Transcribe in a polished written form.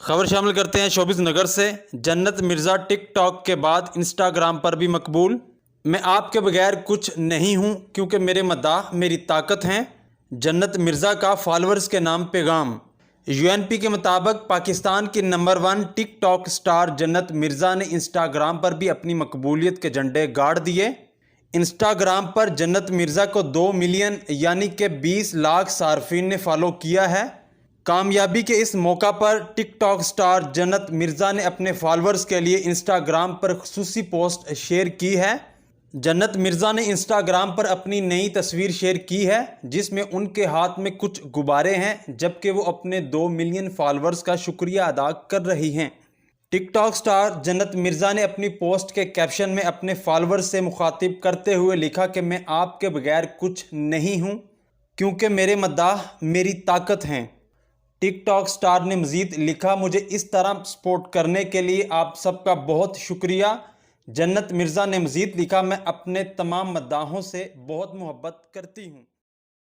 खबर शामिल करते हैं शोबिज़ नगर से। जन्नत मिर्ज़ा टिक टॉक के बाद इंस्टाग्राम पर भी मकबूल। मैं आपके बगैर कुछ नहीं हूँ क्योंकि मेरे मद्दाह मेरी ताकत हैं। जन्नत मिर्ज़ा का फॉलोअर्स के नाम पैगाम। यूएनपी के मुताबिक पाकिस्तान की नंबर 1 टिक टॉक स्टार जन्नत मिर्ज़ा ने इंस्टाग्राम पर भी अपनी मकबूलियत के झंडे गाड़ दिए। इंस्टाग्राम पर जन्नत मिर्ज़ा को 2 मिलियन यानी कि 20 लाख सार्फिन ने फॉलो किया है। कामयाबी के इस मौका पर टिक टॉक स्टार जन्नत मिर्ज़ा ने अपने फॉलोअर्स के लिए इंस्टाग्राम पर खुसूसी पोस्ट शेयर की है। जन्नत मिर्ज़ा ने इंस्टाग्राम पर अपनी नई तस्वीर शेयर की है जिसमें उनके हाथ में कुछ गुब्बारे हैं, जबकि वो अपने 2 मिलियन फॉलोअर्स का शुक्रिया अदा कर रही हैं। टिक टॉक स्टार जन्नत मिर्ज़ा ने अपनी पोस्ट के कैप्शन में अपने फॉलोअर्स से मुखातिब करते हुए लिखा कि मैं आपके बगैर कुछ नहीं हूँ क्योंकि मेरे मद्दाह मेरी ताकत हैं। टिक टॉक स्टार ने मज़ीद लिखा, मुझे इस तरह सपोर्ट करने के लिए आप सबका बहुत शुक्रिया। जन्नत मिर्ज़ा ने मज़ीद लिखा, मैं अपने तमाम मद्दाहों से बहुत मोहब्बत करती हूँ।